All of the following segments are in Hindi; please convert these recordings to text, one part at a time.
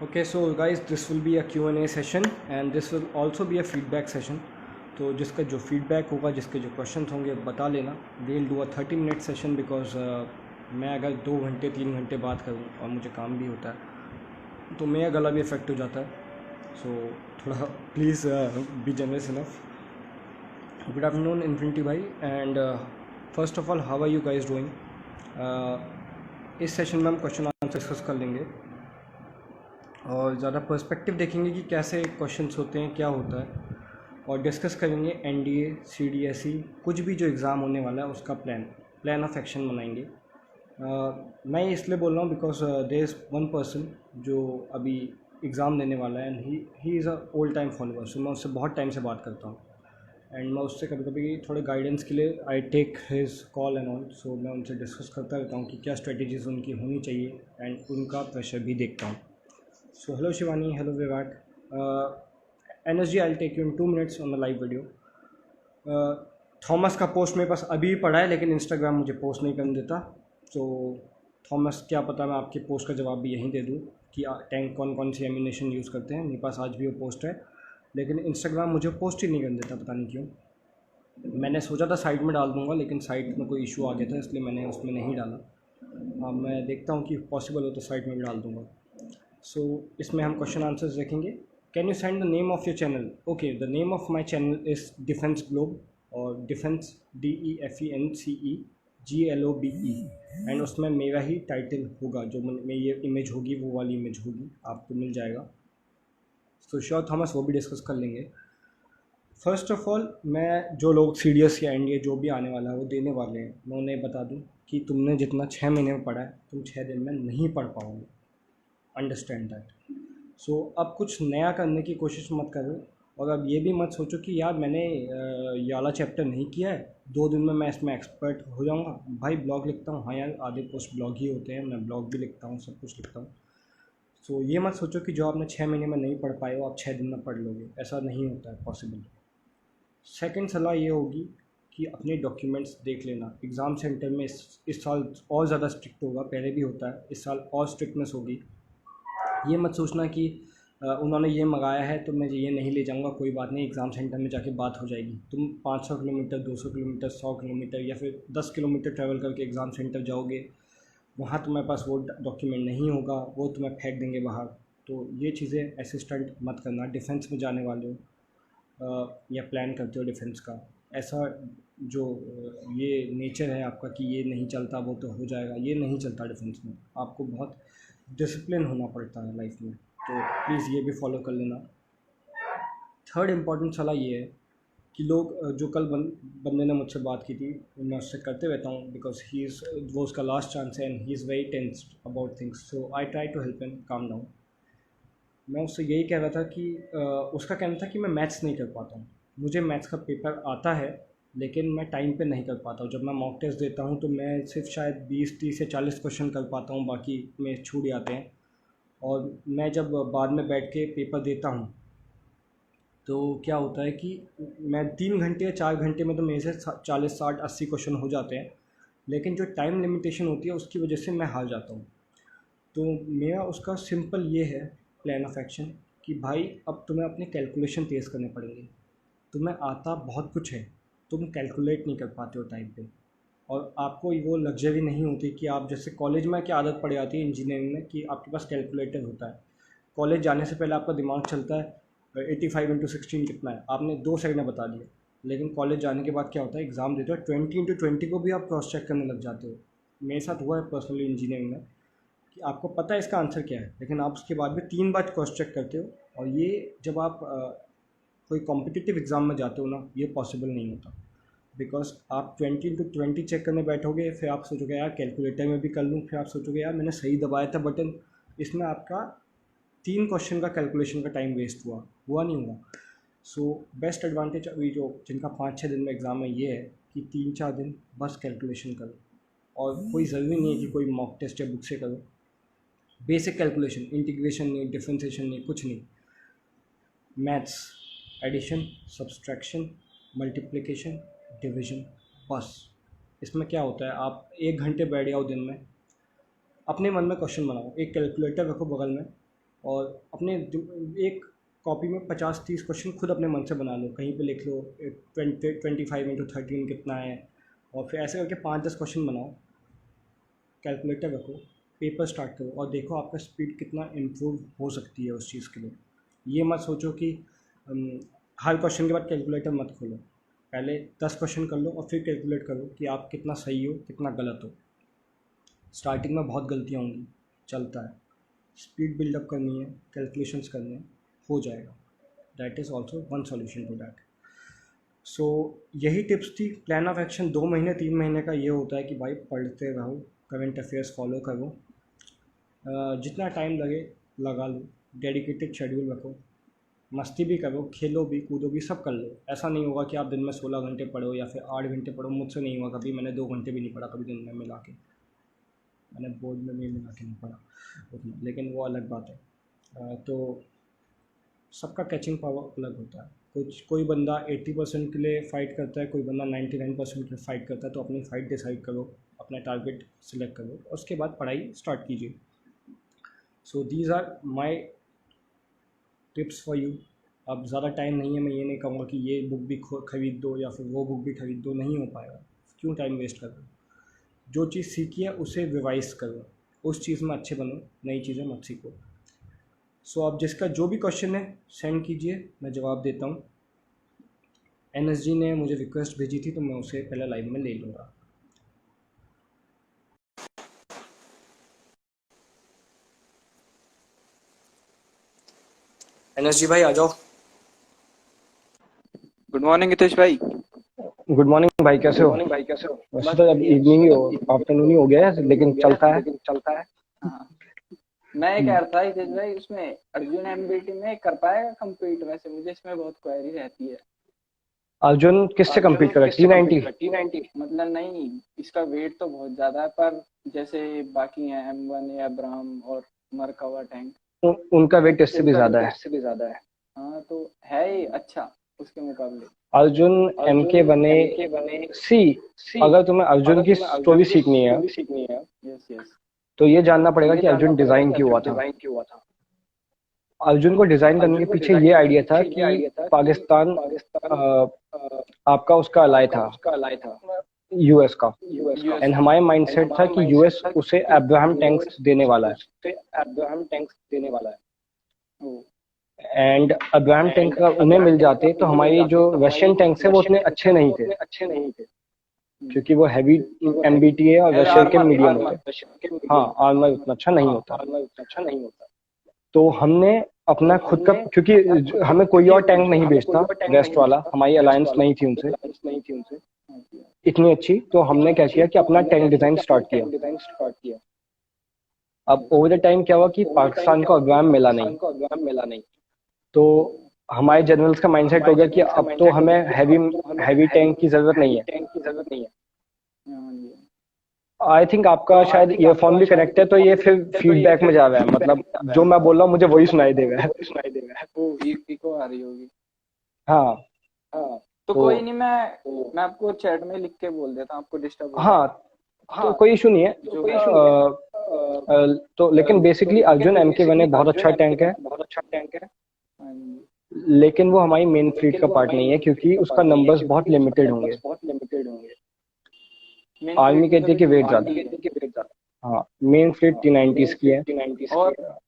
Okay, so guys, this will be a Q&A session and this will also be a feedback session. तो जिसका जो फीडबैक होगा, जिसके जो क्वेश्चंस होंगे बता लेना. We will do a 30 minute session because मैं अगर 2 घंटे 3 घंटे बात करूँ और मुझे काम भी होता है तो मेरा गला भी इफेक्ट हो जाता है. सो थोड़ा please be generous enough. Good afternoon infinity भाई and first of all how are you guys doing. इस सेशन में हम क्वेश्चन आंसर डिस्कस कर लेंगे और ज़्यादा पर्सपेक्टिव देखेंगे कि कैसे क्वेश्चंस होते हैं, क्या होता है, और डिस्कस करेंगे एनडीए सीडीएसई कुछ भी जो एग्ज़ाम होने वाला है उसका प्लान ऑफ एक्शन बनाएंगे. मैं इसलिए बोल रहा हूँ because there is one person जो अभी एग्ज़ाम देने वाला है and he is a old time follower. So मैं उससे बहुत टाइम से बात करता हूँ एंड मैं उससे कभी कभी थोड़े गाइडेंस के लिए I take his call and all. So मैं उनसे डिस्कस करता रहता हूँ कि क्या स्ट्रेटजीज़ उनकी होनी चाहिए एंड उनका प्रेशर भी देखता हूँ. So hello Shivani, hello Vivek. NSG, I'll take you in 2 minutes on the live video. Thomas का पोस्ट मेरे पास अभी पड़ा है लेकिन इंस्टाग्राम मुझे पोस्ट नहीं करने देता. तो थॉमस क्या पता मैं आपके पोस्ट का जवाब भी यहीं दे दूँ कि टैंक कौन कौन सी एमिनेशन यूज़ करते हैं. मेरे पास आज भी वो पोस्ट है लेकिन इंस्टाग्राम मुझे पोस्ट ही नहीं करने देता, पता नहीं क्यों. मैंने सोचा था साइट में डाल दूँगा लेकिन साइट में कोई इशू आ गया था इसलिए मैंने उसमें नहीं डाला. मैं देखता हूँ कि पॉसिबल हो तो साइट में भी डाल दूँगा. सो इसमें हम क्वेश्चन आंसर्स देखेंगे. Can you send the name of your channel. Okay, the name of my channel is defence globe और डिफेंस DEFENCE एंड उसमें मेरा ही टाइटल होगा. जो में ये इमेज होगी वो वाली इमेज होगी, आपको मिल जाएगा. सो श्योर थॉमस वो भी डिस्कस कर लेंगे. फर्स्ट ऑफ ऑल मैं जो लोग सीडीएस या एनडीए जो भी आने वाला है वो देने वाले हैं, मैं उन्हें बता दूं कि तुमने जितना 6 महीने में पढ़ा है तुम 6 दिन में नहीं पढ़ पाओगे. Understand that. सो अब कुछ नया करने की कोशिश मत करो और अब ये भी मत सोचो कि यार मैंने ये वाला चैप्टर नहीं किया है, 2 दिन में मैं इसमें एक्सपर्ट हो जाऊंगा. भाई ब्लॉग लिखता हूँ, हाँ यार आधे पोस्ट ब्लॉग ही होते हैं, मैं ब्लॉग भी लिखता हूँ, सब कुछ लिखता हूँ. सो ये मत सोचो कि जो आपने 6 महीने में नहीं पढ़ पाए हो आप 6 दिन में पढ़ लोगे, ऐसा नहीं होता है पॉसिबल. सेकंड सलाह ये होगी कि अपने डॉक्यूमेंट्स देख लेना. एग्ज़ाम सेंटर में इस साल और ज़्यादा स्ट्रिक्ट होगा, पहले भी होता है, इस साल और स्ट्रिक्टनेस होगी. ये मत सोचना कि उन्होंने ये मंगाया है तो मैं ये नहीं ले जाऊंगा, कोई बात नहीं, एग्ज़ाम सेंटर में जाके बात हो जाएगी. तुम 500 किलोमीटर 200 किलोमीटर 100 किलोमीटर या फिर 10 किलोमीटर ट्रैवल करके एग्ज़ाम सेंटर जाओगे, वहाँ तुम्हारे पास वो डॉक्यूमेंट नहीं होगा, वो तुम्हें फेंक देंगे बाहर. तो ये चीज़ें असिस्टेंट मत करना. डिफेंस में जाने वाले हो या प्लान करते हो डिफेंस का, ऐसा जो ये नेचर है आपका कि ये नहीं चलता वो तो हो जाएगा, ये नहीं चलता डिफेंस में. आपको बहुत डिसिप्लिन होना पड़ता है लाइफ में, तो प्लीज़ ये भी फॉलो कर लेना. थर्ड इम्पॉर्टेंट सलाह ये है कि लोग जो कल बंदे ने मुझसे बात की थी, मैं उससे करते रहता हूँ बिकॉज ही इज़ वो उसका लास्ट चांस है and he is very tensed about things. So I try to help him calm down. मैं उससे यही कह रहा था कि उसका कहना था कि मैं मैथ्स नहीं कर पाता हूँ. मुझे मैथ्स का पेपर आता है लेकिन मैं टाइम पे नहीं कर पाता हूँ. जब मैं मॉक टेस्ट देता हूँ तो मैं सिर्फ शायद 20 30 या 40 क्वेश्चन कर पाता हूँ, बाकी में छूट जाते हैं. और मैं जब बाद में बैठ के पेपर देता हूँ तो क्या होता है कि मैं 3 घंटे या 4 घंटे में तो मेरे से 40 60 80 क्वेश्चन हो जाते हैं, लेकिन जो टाइम लिमिटेशन होती है उसकी वजह से मैं हार जाता हूँ. तो मेरा उसका सिंपल ये है प्लान ऑफ एक्शन कि भाई अब तुम्हें अपने कैलकुलेशन तेज़ करने पड़ेंगे. तुम्हें आता बहुत कुछ है, तुम कैलकुलेट नहीं कर पाते हो टाइम पे, और आपको वो लग्जरी नहीं होती कि आप जैसे कॉलेज में क्या आदत पड़ जाती है इंजीनियरिंग में कि आपके पास कैलकुलेटर होता है. कॉलेज जाने से पहले आपका दिमाग चलता है 85 × 16 कितना है, आपने 2 सेकंड में बता दिया. लेकिन कॉलेज जाने के बाद क्या होता है, एग्ज़ाम देते हो 20 × 20 को भी आप क्रॉस चेक करने लग जाते हो. मेरे साथ हुआ है पर्सनली इंजीनियरिंग में कि आपको पता है इसका आंसर क्या है लेकिन आप उसके बाद भी 3 बार क्रॉस चेक करते हो. और ये जब आप कोई कॉम्पिटिटिव एग्ज़ाम में जाते हो ना, ये पॉसिबल नहीं होता बिकॉज आप 20 × 20 चेक करने बैठोगे, फिर आप सोचोगे यार कैलकुलेटर में भी कर लूँ, फिर आप सोचोगे यार मैंने सही दबाया था बटन, इसमें आपका 3 क्वेश्चन का कैलकुलेशन का टाइम वेस्ट हुआ नहीं हुआ. सो बेस्ट एडवांटेज अभी जो जिनका 5 6 दिन में एग्ज़ाम है ये है कि 3 4 दिन बस कैलकुलेशन करो, और कोई ज़रूरी नहीं है कि कोई मॉक टेस्ट या बुक से करो. बेसिक कैलकुलेशन, इंटीग्रेशन नहीं, डिफरेंशिएशन नहीं, कुछ नहीं, maths, addition, subtraction, multiplication, division, बस. इसमें क्या होता है, आप 1 घंटे बैठ जाओ दिन में, अपने मन में क्वेश्चन बनाओ, एक कैलकुलेटर रखो बगल में और अपने एक कॉपी में 50-30 क्वेश्चन खुद अपने मन से बना लो, कहीं पे लिख लो 25 × 13 कितना है, और फिर ऐसे करके 5-10 क्वेश्चन बनाओ, कैलकुलेटर रखो, पेपर स्टार्ट करो और देखो आपका स्पीड कितना इम्प्रूव हो सकती है उस चीज़ के लिए। ये मत सोचो कि हर क्वेश्चन के बाद कैलकुलेटर मत खोलो, पहले 10 क्वेश्चन कर लो और फिर कैलकुलेट करो कि आप कितना सही हो कितना गलत हो। स्टार्टिंग में बहुत गलतियाँ होंगी, चलता है, स्पीड बिल्डअप करनी है, कैलकुलेशंस करने हैं, हो जाएगा। That is also one solution to that. So यही टिप्स थी। प्लान ऑफ एक्शन 2 महीने 3 महीने का ये होता है कि भाई पढ़ते रहो, करंट अफेयर्स फॉलो करो, जितना टाइम लगे लगा लो, डेडिकेटेड शेड्यूल रखो, मस्ती भी करो, खेलो भी, कूदो भी, सब कर लो। ऐसा नहीं होगा कि आप दिन में 16 घंटे पढ़ो या फिर 8 घंटे पढ़ो। मुझसे नहीं हुआ कभी, मैंने 2 घंटे भी नहीं पढ़ा कभी दिन में मिला के, मैंने बोर्ड में भी मिला के नहीं पढ़ा उतना, लेकिन वो अलग बात है। तो सबका कैचिंग पावर अलग होता है। कोई बंदा 80% के लिए फ़ाइट करता है, कोई बंदा 99% के लिए फ़ाइट करता है। तो अपनी फ़ाइट डिसाइड करो, अपना टारगेट सिलेक्ट करो, उसके बाद पढ़ाई स्टार्ट कीजिए। So these are my tips for you. अब ज़्यादा टाइम नहीं है, मैं ये नहीं कहूँगा कि ये बुक भी खरीद दो या फिर वो बुक भी खरीद दो, नहीं हो पाएगा। क्यों टाइम वेस्ट कर दो? जो चीज़ सीखी है उसे रिवाइज करो, उस चीज़ में अच्छे बनो, नई चीज़ें मत सीखो। सो अब जिसका जो भी क्वेश्चन है सेंड कीजिए, मैं जवाब देता हूँ। NSG ने मुझे रिक्वेस्ट भेजी थी तो मैं उसे पहले लाइव में ले लूँगा। NSG भाई आ जाओ। गुड मॉर्निंग हितेश भाई। गुड मॉर्निंग भाई, कैसे हो? वैसे तो अब इवनिंग ही हो, आफ्टरनून ही हो गया है, लेकिन चलता है। हाँ, मैं कह रहा था हितेश भाई, उसमें अर्जुन MBT में कर पाएगा कंप्लीट? वैसे मुझे इसमें बहुत क्वेरी रहती है। अर्जुन किससे कम्पीट करा? T90? मतलब नहीं, इसका वेट तो बहुत ज्यादा है, पर जैसे बाकी हैं M1 या अब्राहम और मरकावा टैंक, उनका वेट इससे भी ज़्यादा है। हाँ तो है ही अच्छा उसके मुकाबले। अर्जुन MK बने। सी, अगर तुम्हें अर्जुन की स्टोरी सीखनी है यस यस। तो ये जानना पड़ेगा कि अर्जुन डिज़ाइन क्यों हुआ था। अर्जुन को डिज़ाइन करने के पीछे ये आइडिया था कि पाकिस्तान आपका उसका अलाय था, US का, एंड हमारे माइंडसेट था कि US उसे अब्राहम टैंक्स देने वाला है। एंड अब्राहम टैंक अगर उन्हें मिल जाते तो हमारी जो रशियन टैंक्स है वो उतने अच्छे नहीं थे, क्योंकि वो हैवी MBT है और रशियन के मीडियम होते हैं। हाँ, आर्मर उतना अच्छा नहीं होता। तो हमने अपना खुद का, क्योंकि हमें कोई और टैंक नहीं बेचता वेस्ट वाला, हमारी अलायंस नहीं थी उनसे इतनी अच्छी, तो हमने क्या किया कि अपना टैंक डिज़ाइन स्टार्ट किया। अब ओवर द टाइम क्या हुआ कि पाकिस्तान को अब्राहम मिला नहीं, तो हमारे जनरल्स का माइंडसेट हो गया कि अब तो हमें हैवी टैंक की ज़रूरत नहीं है। आई थिंक आपका शायद ईयरफोन भी कनेक्ट है, तो ये फिर फीडबैक में जा रहा है, मतलब जो मैं बोल रहा हूँ मुझे वही सुनाई दे रहा है। वो इको आ रही होगी। हाँ, तो कोई नहीं, मैं आपको चैट में लिख के बोल देता हूँ, आपको डिस्टर्ब होगा। हाँ, तो कोई इशू नहीं है। तो लेकिन बेसिकली अर्जुन MK1 एक बहुत अच्छा टैंक है, लेकिन वो हमारी मेन फ्लीट का पार्ट नहीं है, क्योंकि उसका नंबर्स बहुत लिमिटेड होंगे। आर्मी कहती है कि वेट ज़्यादा। हाँ, मेन फ्लीट T90s की है।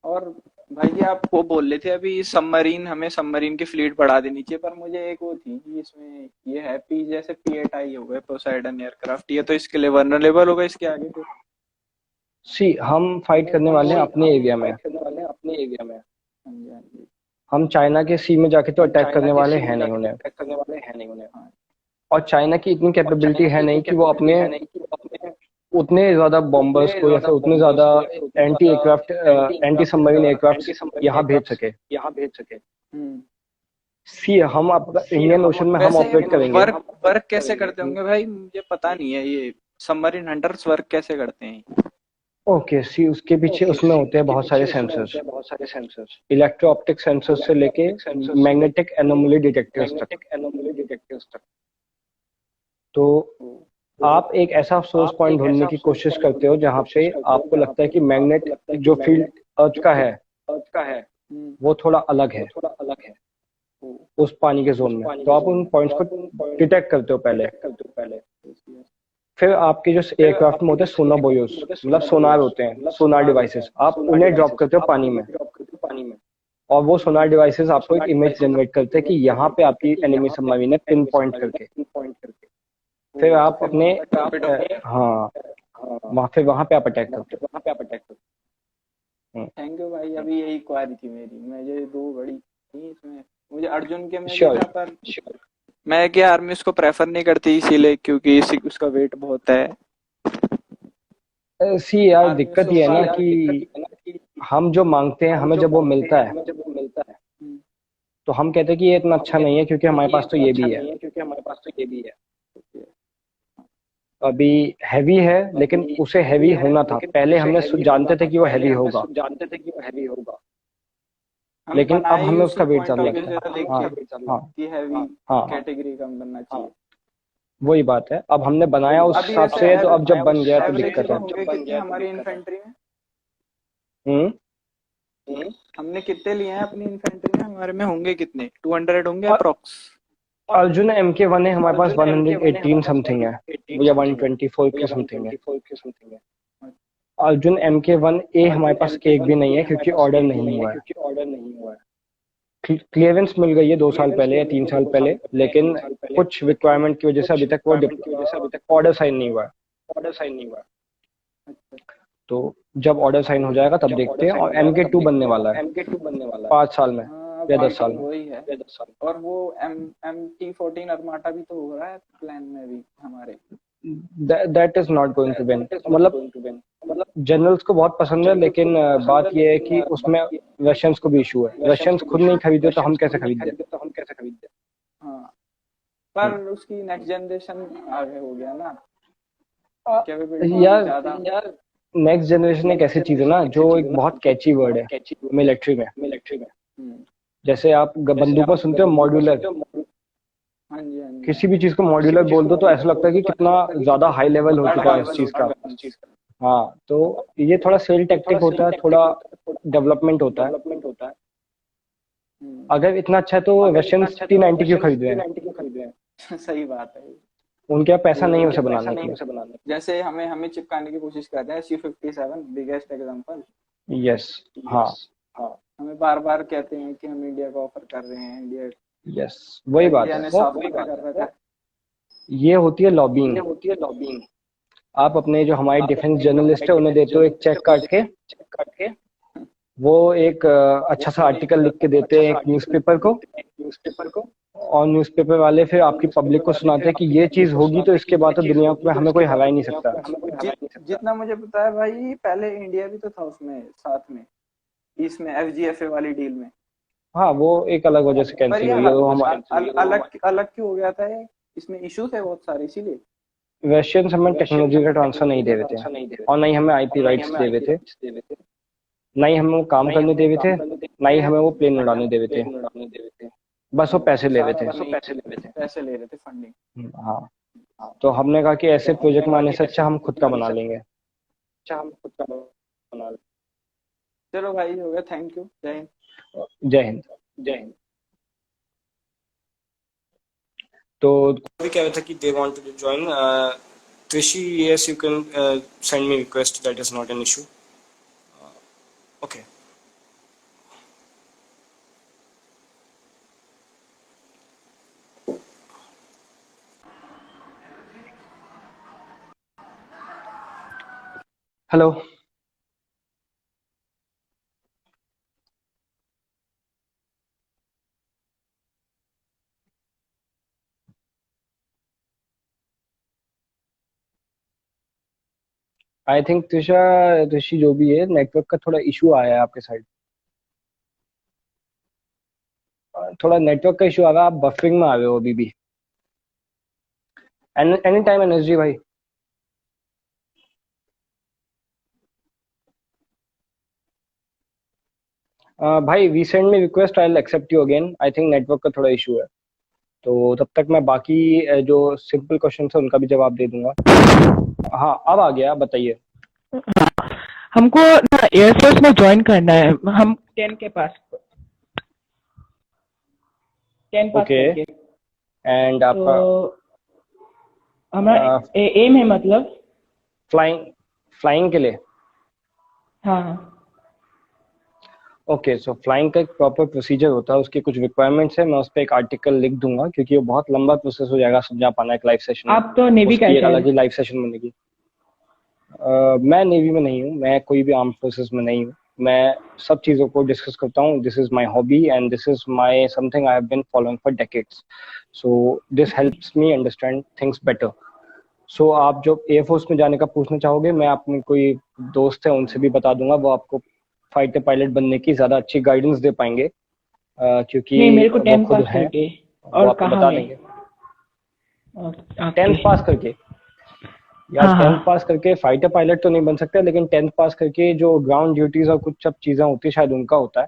और भाई जी आप वो बोल रहे थे अभी सबमरीन, हमें सबमरीन की फ्लीट बढ़ा देनी चाहिए, पर मुझे एक वो थी कि इसमें ये है पी जैसे P8I हो गए पोसाइडन एयरक्राफ्ट, ये तो इसके लिए वल्नरेबल होगा इसके आगे फिर। सी, हम फाइट करने वाले हैं अपने एरिया में। हाँ जी हाँ जी। हम चाइना के सी में जाके तो अटैक करने वाले हैं नहीं उन्हें। और चाइना की इतनी कैपेबिलिटी है नहीं कि वो अपने उतने ज़्यादा बॉम्बर्स को या फिर उतने ज़्यादा एंटी सबमरीन एयरक्राफ्ट यहाँ भेज सके। सी, हम इंडियन ओशन में हम ऑपरेट करेंगे। वर्क कैसे करते होंगे भाई, मुझे पता नहीं है ये सबमरीन हंटर्स वर्क कैसे करते हैं। ओके, सी, उसके पीछे उसमें होते हैं बहुत सारे सेंसर्स, इलेक्ट्रो ऑप्टिक सेंसर्स से लेके मैग्नेटिक एनोमली डिटेक्टर्स तक। तो आप एक ऐसा सोर्स पॉइंट ढूंढने की कोशिश करते हो जहाँ पे आपको लगता है कि मैग्नेट जो फील्ड अर्थ का है वो थोड़ा अलग है उस पानी के जोन में, तो आप उन पॉइंट्स को डिटेक्ट करते हो पहले। फिर आपके जो एयरक्राफ्ट में होते हैं सोनार बोयोस, मतलब सोनार होते हैं, सोनार डिवाइसेस, आप उन्हें ड्रॉप करते हो पानी में, और वो सोनार डिवाइसेस आपको एक इमेज जनरेट करते हैं कि यहाँ पे आपकी एनिमी सबमरीन है, पिन पॉइंट करके। फिर आप अपने हाँ वहाँ पे आप अटैक करते हो। थैंक यू भाई। अभी यही क्वारी थी मेरी, मुझे 2 बड़ी थी इसमें। मुझे अर्जुन के में भी श्योर था, पर मैं क्या आर्मी उसको प्रेफर नहीं करती इसीलिए, क्योंकि उसका वेट बहुत है। सी यार, आर्मी दिक्कत उसको ये है ना कि हम जो मांगते हैं हमें जब वो मिलता है तो हम कहते हैं कि ये इतना अच्छा नहीं है क्योंकि हमारे पास तो ये भी है। अभी हैवी है, लेकिन उसे हैवी होना था, पहले हमने जानते थे कि वो हैवी होगा, हम लेकिन अब बनाए ही हमें उसी उसका वेट पॉइंट ज्यादा ऑफ व्यू लगता से है। देख हाँ के हाँ कि हैवी हाँ, कैटेगरी कम बनना चाहिए। वही बात है, अब हमने बनाया उस अभी हिसाब वैसे से, तो अब जब बन गया तो एवरेज दिक्कत में है। होंगे कितने हमारी इन्फेंट्री में? हम्म हमने कितने लिए हैं अपनी इन्फेंट्री में? हमारे में होंगे कितने? 200 होंगे और अप्रोक्स। अर्जुन MK1 है हमारे पास, 118 समथिंग है, या 124 के समथिंग है। अर्जुन MK1A हमारे पास एक भी नहीं है क्योंकि ऑर्डर नहीं हुआ है। क्लियरेंस मिल गई है 2 साल पहले या 3 साल पहले, लेकिन कुछ रिक्वायरमेंट की वजह से अभी तक वो ऑर्डर साइन नहीं हुआ है। तो जब ऑर्डर साइन हो जाएगा तब देखते हैं, और MK2 बनने वाला है 5 साल में या 10 साल में। वही है। और वो MT14 अरमाटा भी तो हो रहा है प्लान में भी हमारे। That is not going to win, मतलब जनरल्स को बहुत पसंद है, लेकिन बात यह है कि उसमें रशियंस को भी इशू है। रशियंस खुद नहीं खरीदे तो हम कैसे खरीद दें? हाँ, पर उसकी नेक्स्ट जनरेशन आगे हो गया ना, यार नेक्स्ट जनरेशन एक ऐसी चीज है ना जो एक बहुत कैची वर्ड है मिलिट्री में। जैसे आप बंदूक में सुनते हो मॉड्यूलर, हाँ जी हाँ जी। किसी भी चीज को मॉड्यूलर बोल दो तो ऐसा लगता है कि कितना ज्यादा हाई लेवल हो चुका है इस चीज का। हाँ, तो ये थोड़ा सेल टैक्टिक होता है, थोड़ा डेवलपमेंट होता है। अगर इतना अच्छा है तो रशियंस T90 क्यों खरीद रहे हैं? सही बात है। उनके पास पैसा नहीं है उसे बनाने के लिए। जैसे हमें चिपकाने की कोशिश करते हैं Su-57 बिगेस्ट एग्जांपल। यस, हाँ, हमें बार बार कहते हैं कि हम इंडिया को ऑफर कर रहे हैं, इंडिया। यस, वही बात इंडिया है, ने साफ मना कर रखा है। ये होती है लॉबिंग। आप अपने जो हमारे डिफेंस जर्नलिस्ट है उन्हें देते हो एक चेक काट के, वो एक अच्छा सा आर्टिकल लिख के देते हैं एक न्यूज़पेपर को, और न्यूज़पेपर वाले फिर आपकी पब्लिक को सुनाते हैं कि ये चीज होगी तो इसके बाद तो दुनिया में हमें कोई हरा ही नहीं सकता। जितना मुझे पता है भाई, पहले इंडिया भी तो था उसमें साथ में, इसमें FGFA वाली डील में। हाँ, वो एक अलग वजह से कैंसिल हुई है, वो हमारे अलग क्यों हो गया था ये? इसमें इश्यू थे बहुत सारे, इसीलिए रशियन हमें टेक्नोलॉजी का ट्रांसफर नहीं दे रहे थे, और नहीं हमें IP राइट्स दे रहे थे, नहीं हमें वो काम करने दे रहे थे, नहीं हमें वो प्लेन उड़ाने दे रहे थे, बस वो पैसे ले रहे थे। पैसे ले रहे थे, फंडिंग। हाँ, तो हमने कहा कि ऐसे प्रोजेक्ट में आने से अच्छा हम खुद का बना लेंगे। चलो भाई, हो गया। Thank you. जय हिंद। जय हिंद। तो अभी कह रहा था कि they want to join Trishi, yes, you can send me request, that is not an issue. Okay. Hello. I think Rishi जो भी है, नेटवर्क का थोड़ा इशू आया है आपके साइड, थोड़ा नेटवर्क का इशू आ रहा है, आप बफरिंग में आ रहे हो अभी भी। एनी टाइम एनएसजी भाई। भाई रीसेंड में request, I will accept you again. I think network का थोड़ा इशू है, तो तब तक मैं बाकी जो सिंपल क्वेश्चन है उनका भी जवाब दे दूंगा। हाँ, अब आ गया, बताइए। हमको ना एयरफोर्स में ज्वाइन करना है, हम 10 के पास, 10 पास ओके, करके। एंड तो आपका हमारा एम है मतलब। फ्लाइंग फ्लाइंग के लिए? हाँ हाँ। ओके, सो फ्लाइंग का एक प्रॉपर प्रोसीजर होता है, उसकी कुछ रिक्वायरमेंट्स है, मैं उस पर एक आर्टिकल लिख दूंगा क्योंकि वो बहुत लंबा प्रोसेस हो जाएगा समझा पाना एक लाइव सेशन में। आप तो नेवी का उसकी है एक अलग शायद। ही लाइव सेशन बनेगी। मैं नेवी में नहीं हूँ, मैं कोई भी आर्म फोर्सेस में नहीं हूँ। मैं सब चीज़ों को डिस्कस करता हूँ। This is my hobby and this is my something I have been following for decades. So this helps me understand things better. So आप जो एयरफोर्स में जाने का पूछना चाहोगे, मैं अपने कोई दोस्त है उनसे भी बता दूंगा, वो आपको फाइटर पायलट बनने की ज़्यादा अच्छी गाइडेंस दे पाएंगे, नहीं, क्योंकि मेरे को वो 10 खुद पास हैं, करके। वो और आपको कहाँ बता में? देंगे। ओके। 10th पास करके? यार, हाँ 10th हाँ। पास करके फाइटर पायलट तो नहीं बन सकते, लेकिन 10th पास करके जो ग्राउंड ड्यूटीज और कुछ सब चीजें होती है शायद उनका होता है,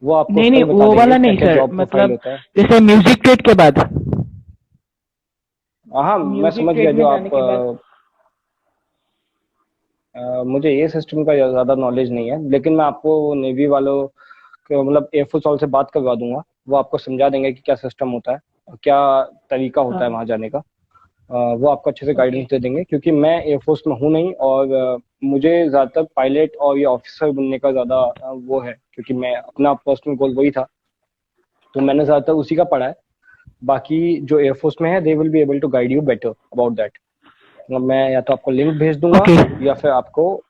वो आपको नहीं उस नहीं, टाइम बता वो देंगे वाला क्या नहीं क्या सर, जॉब प्रोफाइल मतलब होता है। जैसे म्यूजिक ट्रेड के बाद। हाँ, मैं म्यूजिक समझ गया ट्रेड जो में जाने आप के बाद। मुझे ये सिस्टम का ज्यादा नॉलेज नहीं है, लेकिन मैं आपको नेवी वालों के मतलब एयरफोर्स वालों से बात करवा दूंगा, वो आपको समझा देंगे कि क्या सिस्टम होता है और क्या तरीका होता है हाँ। वहां जाने का। वो आपको अच्छे से ओके। गाइडेंस दे देंगे, क्योंकि मैं एयरफोर्स में हूँ नहीं, और मुझे ज़्यादातर पायलट और ये ऑफिसर बनने का ज़्यादा वो है, क्योंकि मैं अपना पर्सनल गोल वही था, तो मैंने ज़्यादातर उसी का पढ़ा है। बाकी जो एयरफोर्स में है, they will be able to guide you better about that. मतलब मैं या तो आपको लिंक भेज दूंगा, ओके, या फिर आपको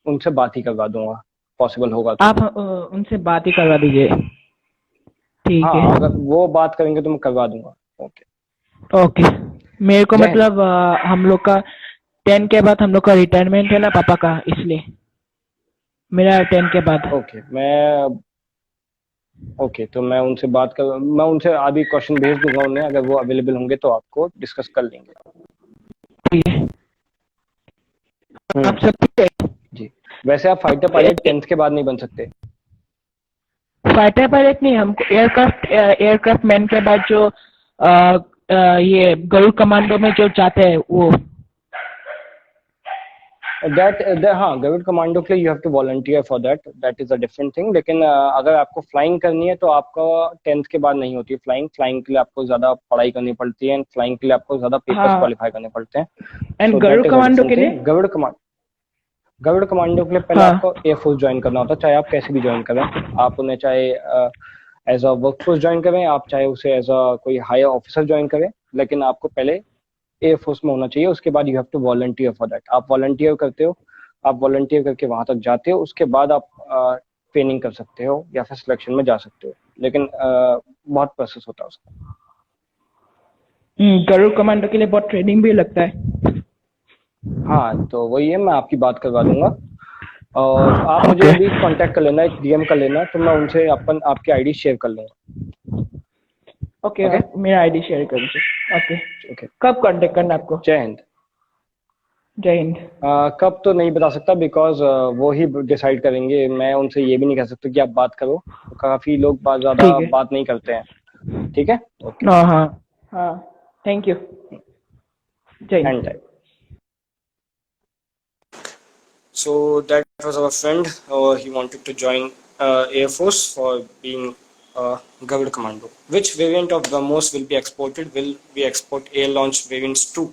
उनसे बात ही करवा दूंगा, पॉसिबल होगा तो। आप उनसे बात ही करवा दीजिए। ठीक है। हाँ, अगर वो बात करेंगे तो मैं करवा दूंगा। ओके। ओके। मेरे को जय हिंद। मतलब हम लोग का 10 के बाद हम लोग का रिटायरमेंट है ना पापा का, इसलिए मेरा 10 के बाद। ओके, ओके, तो मैं उनसे अभी क्वेश्चन भेज दूंगा उन्हें, अगर वो अवेलेबल होंगे तो आपको डिस्कस कर लेंगे। ठीक है। आप हम्म। सब ठीक है? जी। वैसे आप फाइटर पायलट 10th के बाद नहीं बन सकते। फाइटर पायलट नहीं, हमको एयरक्राफ्ट मैन के बाद जो ये गरुड़ कमांडो में जो जाते हैं वो। हाँ, गरुड़ कमांडो के लिए you have to volunteer for that, that is a different thing. लेकिन अगर आपको फ्लाइंग करनी है तो आपका 10th के बाद नहीं होती फ्लाइंग। फ्लाइंग के लिए आपको ज्यादा पढ़ाई करनी पड़ती है, एंड फ्लाइंग के लिए आपको ज्यादा पेपर्स हाँ। क्वालिफाई करने पड़ते हैं। And so Garud that is a commando different के लिए। थिंग। गरुड़ कमांडो के लिए पहले हाँ। आपको एयरफोर्स ज्वाइन करना होता है, चाहे आप कैसे भी ज्वाइन करें। आप उन्हें चाहे एज अ वर्कफोर्स ज्वाइन करें, आप चाहे उसे एज अ कोई हायर ऑफिसर ज्वाइन करें, लेकिन आपको पहले एयरफोर्स में होना चाहिए। उसके बाद you have to volunteer for that. आप वॉलंटियर करते हो, आप वॉलंटियर करके वहां तक जाते हो, उसके बाद आप ट्रेनिंग कर सकते हो या फिर सिलेक्शन में जा सकते हो, लेकिन बहुत प्रोसेस होता है उसका। गरुड़ कमांडो के लिए बहुत ट्रेनिंग भी लगता है। हाँ, तो वही है, मैं आपकी बात करवा दूंगा। और आप मुझे ओके। अभी कांटेक्ट कर लेना, एक डीएम कर लेना, तो मैं उनसे आपकी आईडी शेयर कर लूंगा। Okay, okay. आप मेरा आईडी शेयर कर दीजिए। ओके। ओके। कब कांटेक्ट करना है आपको? जय हिंद। जय हिंद। कब तो नहीं बता सकता, बिकॉज वो ही डिसाइड करेंगे। मैं उनसे ये भी नहीं कह सकता कि आप बात करो, काफी लोग ज्यादा ठीक है। बात नहीं करते हैं। ठीक है। ओके। हाँ हाँ। हाँ। Thank you. जय एंड हिंद। Time. So that was our friend. He wanted to join Air Force for being Gavard Commando. Which variant of BrahMos will be exported? Will we export air launch variants too?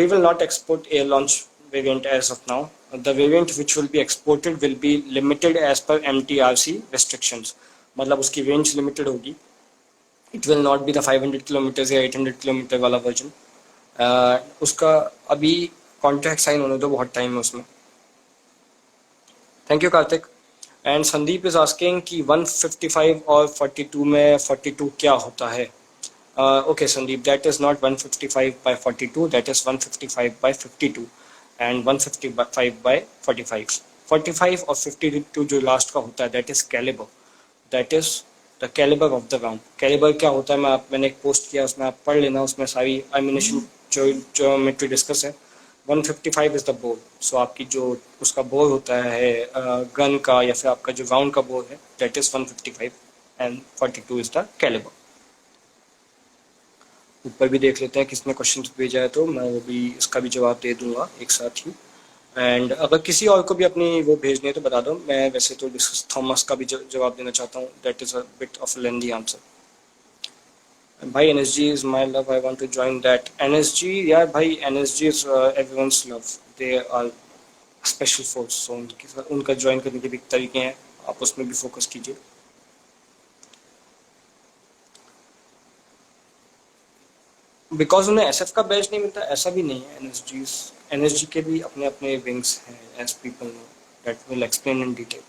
We will not export air launch variant as of now. The variant which will be exported will be limited as per MTRC restrictions. मतलब उसकी range limited होगी. It will not be the 500 kilometers या 800 kilometer वाला version. उसका अभी कॉन्ट्रैक्ट साइन होने दो, बहुत टाइम है उसमें। Thank you Kartik. And Sandeep is asking कि 155 और 42 में 42 क्या होता है? Okay Sandeep, that is not 155 by 42, that is 155 by 52 and 155 by 45। 45 और 52 जो लास्ट का होता है, that is calibre, that is the calibre of the round. Calibre क्या होता है, मैंने एक पोस्ट किया, उसमें आप पढ़ लेना, उसमें सारी एमिनेशन ज्योमेट्री डिस्कस है। 155 इज द बोर। सो आपकी जो उसका बोर होता है गन का या फिर आपका जो राउंड का बोर है, that is 155 and 42 is the calibre. ऊपर भी देख लेते हैं किसने क्वेश्चन भेजा है, तो मैं वो भी इसका भी जवाब दे दूंगा एक साथ ही। एंड अगर किसी और को भी अपनी वो भेजनी है तो बता दो। मैं वैसे तो थॉमस का भी जवाब देना चाहता हूँ। That is a bit of lengthy answer. भाई NSG is my love, I want to join that. NSG यार भाई, NSG is everyone's love, they are special force. So उनका ज्वाइन करने के भी तरीके हैं, आप उसमें भी फोकस कीजिए। बिकॉज उन्हें एसएफ का बैच नहीं मिलता ऐसा भी नहीं है। एनएसजी के भी अपने अपने विंग्स हैं, as people know, that will explain in detail.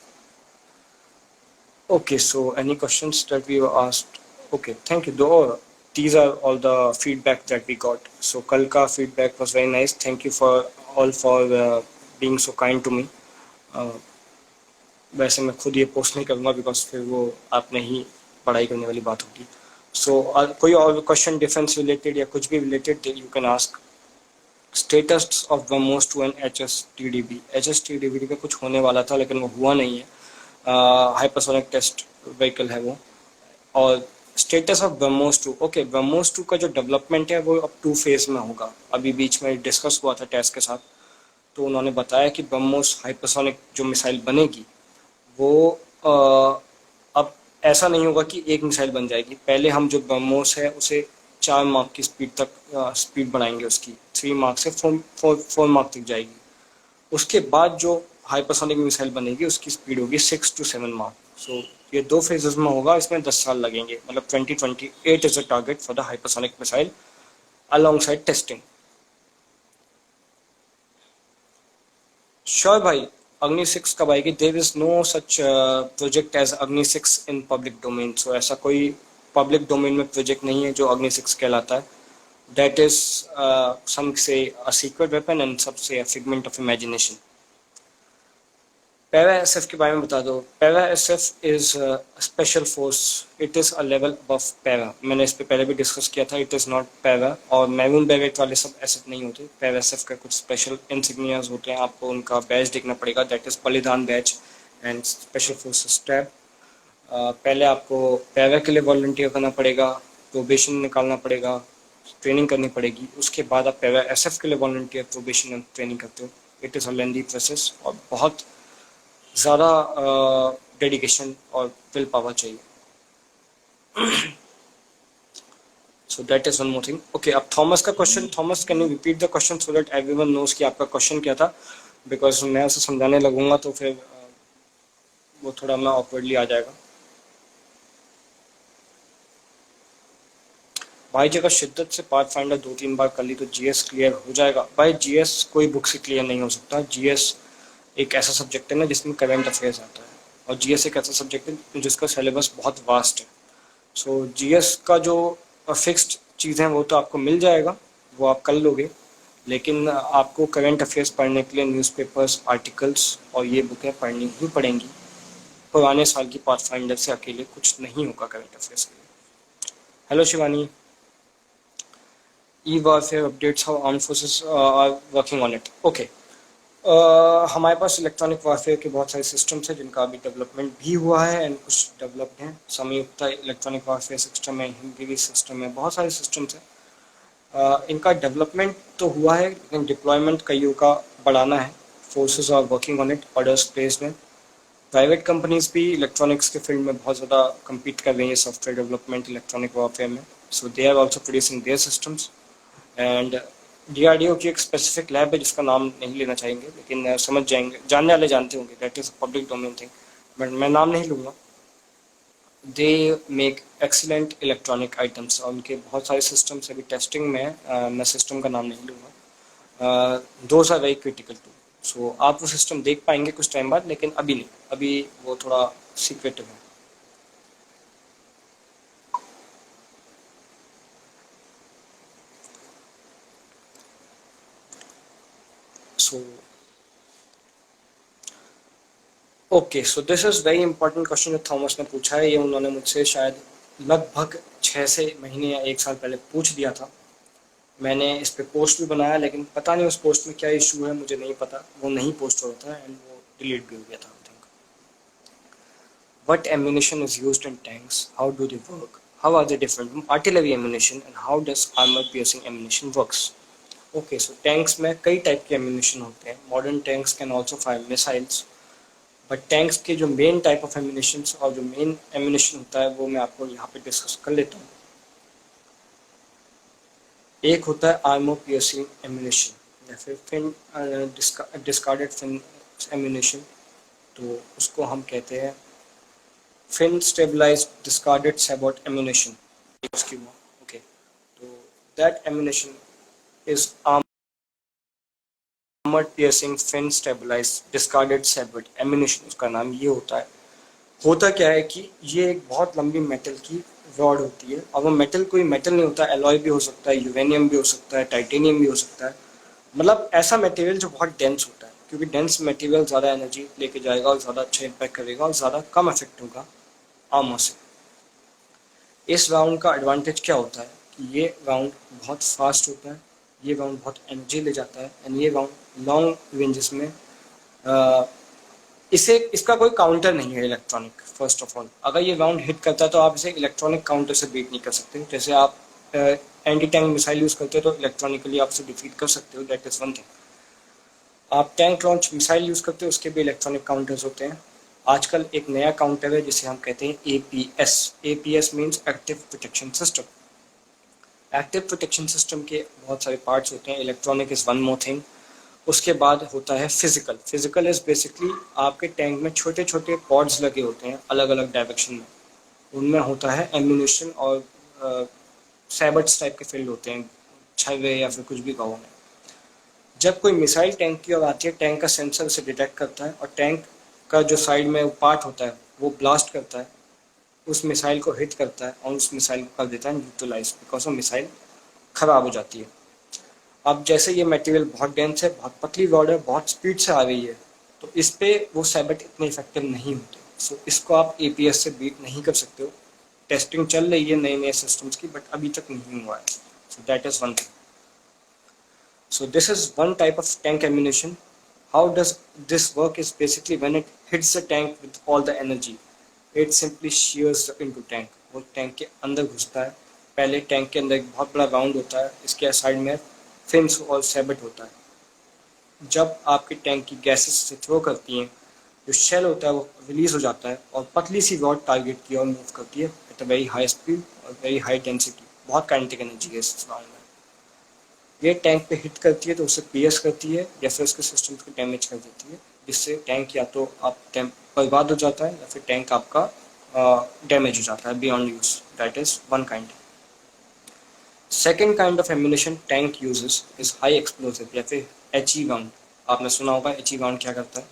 Okay, so any questions that we were asked? Okay, thank you. These are all the feedback that we got. So कल का feedback was very nice. Thank you for all for being so kind to me. वैसे मैं खुद ये पोस्ट नहीं करूँगा बिकॉज फिर वो आपने ही पढ़ाई करने वाली बात होगी। सो कोई और क्वेश्चन डिफेंस रिलेटेड या कुछ भी related you can ask. Status of BrahMos 2 and HSTDB का कुछ होने वाला था लेकिन वो हुआ नहीं है। हाइपरसोनिक टेस्ट व्हीकल है वो। और status of BrahMos 2, okay, BrahMos 2 का जो डेवलपमेंट है वो अब 2 फेज में होगा। अभी बीच में डिस्कस हुआ था टेस्ट के साथ, तो उन्होंने बताया कि ब्रह्मोस हाइपरसोनिक जो मिसाइल बनेगी वो अब ऐसा नहीं होगा कि एक मिसाइल बन जाएगी। पहले हम जो ब्रह्मोस है उसे 4 मार्क की स्पीड तक स्पीड बढ़ाएंगे, उसकी 3 मार्क से 4 मार्क तक जाएगी। उसके बाद जो हाइपरसोनिक मिसाइल बनेगी उसकी स्पीड होगी 6 to 7 मार्क। सो ये 2 फेजेस में होगा, इसमें 10 साल लगेंगे। मतलब 2028 is a target for the hypersonic missile alongside testing. Sure भाई, अग्नि 6 कब आएगी? There is no such project as Agni 6 in public domain. सो ऐसा कोई पब्लिक डोमेन में प्रोजेक्ट नहीं है जो अग्नि 6 कहलाता है। That is some say a secret weapon and some say a figment of imagination. Para SF के बारे में बता दो। Para SF is special force, it is a level above para. मैंने इस पे पहले भी डिस्कस किया था। इट इज़ नॉट पैरा, और मैरून बैरेट वाले सब एसएफ नहीं होते। पैरा एसएफ का कुछ स्पेशल इंसिग्नियाज होते हैं, आपको उनका बैच देखना पड़ेगा। दैट इज़ बलिदान batch and special forces tab. पहले आपको पैरा के लिए वॉलंटियर करना पड़ेगा, प्रोबेशन निकालना पड़ेगा, ट्रेनिंग करनी पड़ेगी। उसके बाद आप पैरा एसएफ के लिए वॉलंटियर, प्रोबेशन एंड ट्रेनिंग करते हो। It is a lengthy process और बहुत ज़्यादा डेडिकेशन और विल पावर चाहिए। So that is one more thing. Okay, अब थॉमस का question. Thomas, can you repeat the question so that everyone knows कि आपका क्वेश्चन क्या था? बिकॉज मैं उसे समझाने लगूंगा तो फिर वो थोड़ा मैं ऑकवर्डली आ जाएगा। भाई जी अगर शिद्दत से पाथ फाइंडर 2-3 बार कर ली तो जीएस क्लियर हो जाएगा? भाई जीएस कोई बुक से क्लियर नहीं हो सकता। जीएस एक ऐसा सब्जेक्ट है ना जिसमें करंट अफेयर्स आता है, और जीएस एक ऐसा सब्जेक्ट है जिसका सिलेबस बहुत वास्ट है। सो जीएस का जो फिक्स्ड चीज़ें हैं वो तो आपको मिल जाएगा, वो आप कर लोगे, लेकिन आपको करंट अफेयर्स पढ़ने के लिए न्यूज़पेपर्स, आर्टिकल्स और ये बुकें पढ़नी ही पड़ेंगी। पुराने साल की पाथ फाइंडर से अकेले कुछ नहीं होगा करंट अफेयर्स के लिए। Hello Shivani. E warfare updates, how armed forces are working on it. Okay, हमारे पास इलेक्ट्रॉनिक वारफेयर के बहुत सारे सिस्टम्स हैं जिनका अभी डेवलपमेंट भी हुआ है एंड कुछ डेवलप्ड हैं। संयुक्त इलेक्ट्रॉनिक वारफेयर सिस्टम है, हिमगिरी सिस्टम है, बहुत सारे सिस्टम्स हैं। इनका डेवलपमेंट तो हुआ है लेकिन डिप्लॉयमेंट कईयों का बढ़ाना है। Forces are working on it, orders placed हैं। प्राइवेट कंपनीज भी इलेक्ट्रॉनिक्स के फील्ड में बहुत ज़्यादा कम्पीट कर रही है सॉफ्टवेयर डेवलपमेंट इलेक्ट्रॉनिक वारफेयर में। So they are also producing their systems. And DRDO की एक स्पेसिफिक लैब है जिसका नाम नहीं लेना चाहेंगे, लेकिन समझ जाएंगे, जानने वाले जानते होंगे। That is public domain thing, but मैं नाम नहीं लूँगा। They make excellent electronic items और उनके बहुत सारे सिस्टम्स अभी टेस्टिंग में है। मैं सिस्टम का नाम नहीं लूँगा। Those are very critical too. So आप वो सिस्टम देख पाएंगे कुछ टाइम बाद, लेकिन अभी नहीं, अभी वो थोड़ा सीक्रेटिव है। So okay, so this is very important question जो थॉमस ने पूछा है। ये उन्होंने मुझसे शायद लगभग 6 से महीने या 1 साल पहले पूछ दिया था। मैंने इस पे पोस्ट भी बनाया, लेकिन पता नहीं उस पोस्ट में क्या इशू है, मुझे नहीं पता। वो नहीं पोस्ट हो रहा था एंड वो डिलीट भी हो गया था। I think what ammunition is used in tanks, how do they work, how are they different from artillery ammunition and how does armour piercing ammunition works. Okay, so tanks में कई टाइप के एम्यूनेशन होते हैं. Modern tanks can also fire missiles. But tanks के जो मेन टाइप ऑफ एम्यूनेशन और जो मेन एम्यूनेशन होता है वो मैं आपको यहाँ पे डिस्कस कर लेता हूँ. एक होता है आर्मर पियर्सिंग एम्यूनेशन या फिर फिन डिस्कार्डेड फिन एम्यूनेशन. तो उसको हम कहते हैं fin stabilised discarded sabot ammunition. उसकी वो ओके, तो that ammunition is armour piercing fin stabilised discarded sabot ammunition. उसका नाम ये होता है. होता क्या है कि ये एक बहुत लंबी मेटल की रॉड होती है, और वो मेटल कोई मेटल नहीं होता, एलॉय भी हो सकता है, यूरेनियम भी हो सकता है, टाइटेनियम भी हो सकता है. मतलब ऐसा मटेरियल जो बहुत डेंस होता है, क्योंकि डेंस मटेरियल ज़्यादा एनर्जी लेके जाएगा और ज़्यादा अच्छा इम्पैक्ट करेगा और ज़्यादा कम इफेक्ट होगा आर्मर से. इस राउंड का एडवांटेज क्या होता है कि ये राउंड बहुत फास्ट होता है, ये राउंड बहुत एनर्जी ले जाता है, एंड ये राउंड लॉन्ग रेंजेस में इसे इसका कोई काउंटर नहीं है इलेक्ट्रॉनिक. फर्स्ट ऑफ ऑल, अगर ये राउंड हिट करता है तो आप इसे इलेक्ट्रॉनिक काउंटर से बीट नहीं कर सकते. जैसे आप एंटी टैंक मिसाइल यूज़ करते हो तो इलेक्ट्रॉनिकली आप उसे डिफीट कर सकते हो, दैट इज़ वन थिंग. आप टैंक लॉन्च मिसाइल यूज़ करते हो, उसके भी इलेक्ट्रॉनिक काउंटर्स होते हैं. आजकल एक नया काउंटर है जिसे हम कहते हैं APS. APS means active protection system. Active protection system के बहुत सारे पार्ट्स होते हैं. Electronic is one more thing. उसके बाद होता है फिजिकल. फिजिकल इज़ बेसिकली आपके टैंक में छोटे छोटे पॉड्स लगे होते हैं अलग अलग डायरेक्शन में. उनमें होता है एम्यूनेशन और सैबट्स टाइप के फील्ड होते हैं, छर्रे या फिर कुछ भी कहो में. जब कोई मिसाइल टैंक की ओर आती है, टैंक का सेंसर उसे डिटेक्ट करता है और टैंक का जो साइड में पार्ट होता है वो ब्लास्ट करता है, उस मिसाइल को हिट करता है और उस मिसाइल को कर देता है न्यूट्रलाइज, बिकॉज वो मिसाइल ख़राब हो जाती है. अब जैसे ये मटेरियल बहुत डेंस है, बहुत पतली रॉड है, बहुत स्पीड से आ रही है, तो इस पे वो सैबट इतने इफेक्टिव नहीं होते. सो इसको आप APS से बीट नहीं कर सकते हो. टेस्टिंग चल रही है नए नए सिस्टम्स की, बट अभी तक नहीं हुआ है. So that is one thing. So this is one type of tank ammunition. How does this work is basically when it hits the tank with all the energy, it simply shears into tank. वो टैंक के अंदर घुसता है. पहले टैंक के अंदर एक बहुत बड़ा राउंड होता है, इसके साइड में फिन्स और सैबट होता है. जब आपके टैंक की गैसेस से थ्रो करती हैं, जो शेल होता है वो रिलीज हो जाता है और पतली सी रॉड टारगेट की ओर मूव करती है at a very high speed और वेरी हाई डेंसिटी. बहुत काइनेटिक एनर्जी है इस राउंड में. ये टैंक पे हिट करती है तो उसे पियर्स करती है या फिर उसके सिस्टम को डैमेज कर देती है, जिससे टैंक या तो आप टैंक बर्बाद हो जाता है या फिर टैंक आपका डैमेज हो जाता है beyond use. That is one kind. Second kind of ammunition tank uses is high explosive या फिर HE राउंड. आपने सुना होगा HE राउंड क्या करता है.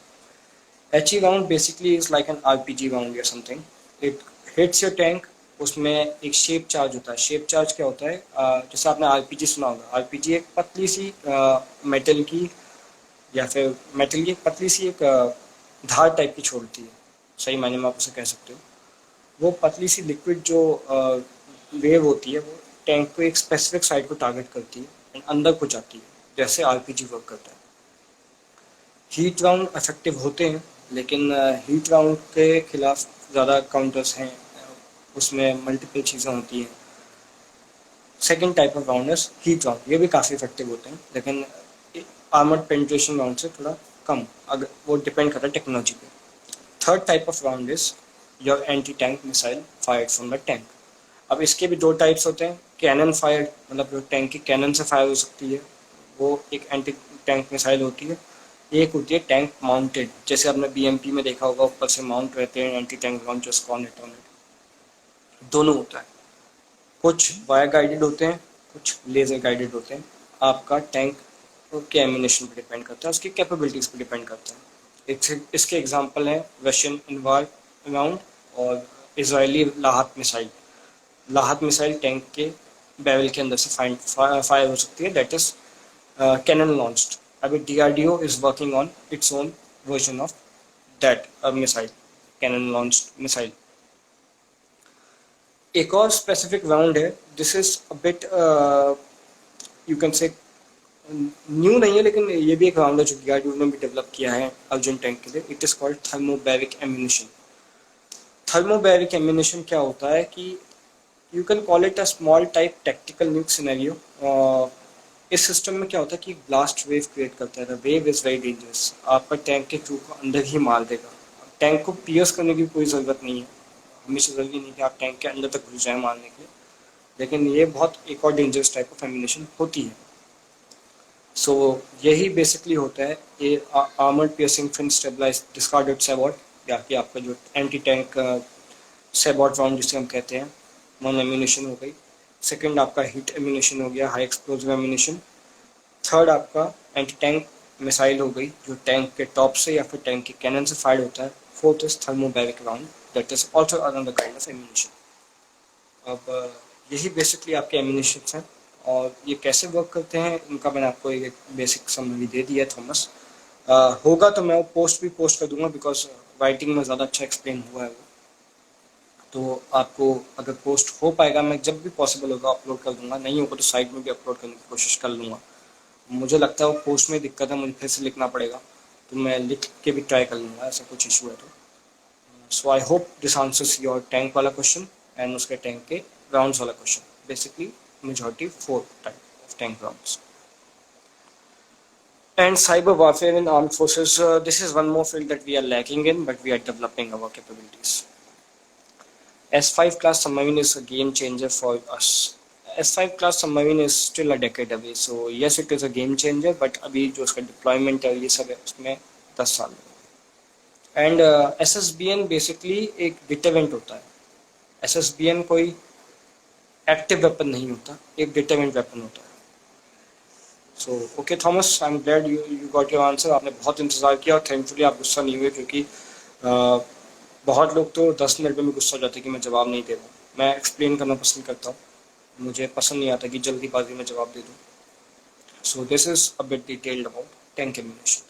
HE round basically is like an RPG round or something. It hits your tank. उसमें एक शेप चार्ज होता है. शेप चार्ज क्या होता है, जैसे आपने RPG सुना होगा. RPG एक पतली सी मेटल की या फिर मेटल की एक पतली सी एक धार टाइप की छोड़ती है, सही मायने में आप उसे कह सकते हो. वो पतली सी लिक्विड जो वेव होती है वो टैंक को एक स्पेसिफिक साइड को टारगेट करती है एंड अंदर को जाती है, जैसे RPG वर्क करता है. हीट राउंड इफेक्टिव होते हैं, लेकिन हीट राउंड के खिलाफ ज़्यादा काउंटर्स हैं, उसमें मल्टीपल चीज़ें होती हैं. Second type of round is heat round. ये भी काफ़ी इफेक्टिव होते हैं, लेकिन आर्मर्ड पेनिट्रेशन राउंड से थोड़ा कम, अगर वो डिपेंड करता है टेक्नोलॉजी पे. Third type of round is your anti tank missile fired from the tank. अब इसके भी दो टाइप्स होते हैं. कैनन फायर्ड, मतलब जो टैंक की कैनन से फायर हो सकती है, वो एक एंटी टैंक मिसाइल होती है. एक होती है टैंक माउंटेड, जैसे आपने BMP में देखा होगा, ऊपर से माउंट रहते हैं anti tank launchers, Kornet on it. दोनों होता है. कुछ वायर गाइडेड होते हैं, कुछ लेज़र गाइडेड होते हैं. आपका टैंक के एम्यूनेशन पर डिपेंड करता है, उसकी कैपेबिलिटीज़ पर डिपेंड करता है. इसके एग्जांपल हैं रशियन इनवार राउंड और इजरायली लाहत मिसाइल. लाहत मिसाइल टैंक के बैरल के अंदर से फायर हो सकती है, दैट इज कैनन लॉन्च्ड. अभी DRDO is working on its own version of that missile, cannon launched missile. एक और स्पेसिफिक राउंड है. This is a bit you can say new नहीं है, लेकिन ये भी एक राउंड है जो DRDO ने भी डेवलप किया है अर्जुन टैंक के लिए. It is called thermobaric ammunition. Thermobaric ammunition क्या होता है कि you can call it a small type tactical न्यूक scenario. इस सिस्टम में क्या होता है कि ब्लास्ट वेव क्रिएट करता है। The wave is very dangerous, आपका टैंक के क्रू को अंदर ही मार देगा। टैंक को पियर्स करने की कोई ज़रूरत नहीं है, हमेशा ज़रूरी नहीं कि आप टैंक के अंदर तक घुस जाए मारने के लिए, लेकिन ये बहुत एक और डेंजरस टाइप ऑफ एम्यूनेशन होती है। सो यही बेसिकली होता है ये armoured piercing fin stabilise discarded sabot, या कि आपका जो एंटी टैंक सेबॉट राउंड जिसे हम कहते हैं, वन एम्यूनेशन हो गई। सेकंड आपका हीट एम्यूनेशन हो गया, हाई एक्सप्लोजिव एम्यूनेशन। थर्ड आपका एंटी टैंक मिसाइल हो गई, जो टैंक के टॉप से या फिर टैंक के कैनन से फायर होता है। Fourth is thermobaric round, that is also another kind of ammunition. अब यही बेसिकली आपके एम्यूनेशन हैं, और ये कैसे वर्क करते हैं इनका मैंने आपको एक बेसिक समरी दे दिया थॉमस। होगा तो मैं वो पोस्ट भी पोस्ट कर दूंगा, बिकॉज राइटिंग में ज़्यादा अच्छा एक्सप्लेन हुआ है वो। तो आपको अगर पोस्ट हो पाएगा, मैं जब भी पॉसिबल होगा अपलोड कर दूंगा, नहीं होगा तो साइड में भी अपलोड करने की कोशिश कर लूँगा। मुझे लगता है वो पोस्ट में दिक्कत है, मुझे फिर से लिखना पड़ेगा, तो मैं लिख के भी ट्राई कर लूँगा, ऐसा कुछ इशू है तो। So I hope this answers your tank वाला क्वेश्चन एंड उसके टैंक के राउंड्स वाला question. Basically majority 4 type of tank rounds. And cyber warfare in armed forces, this is one more field that we are lacking in, but we are developing our capabilities. S5 class submarine is a game changer for us. S5 class submarine is still a decade away, so yes it is a game changer, but अभी जो उसका deployment है ये सब है उसमें 10 साल है। And SSBN basically एक deterrent होता है। SSBN कोई एक्टिव वेपन नहीं होता, एक डिटरमेंट वेपन होता है। So okay Thomas, I am glad you got your answer. आपने बहुत इंतज़ार किया और थैंकफुली आप गुस्सा नहीं हुए, क्योंकि बहुत लोग तो 10 मिनट में गुस्सा हो जाते कि मैं जवाब नहीं दे रहा हूँ। मैं एक्सप्लेन करना पसंद करता हूँ, मुझे पसंद नहीं आता कि जल्दीबाजी में जवाब दे दूँ। So this is a bit detailed about tank ammunition.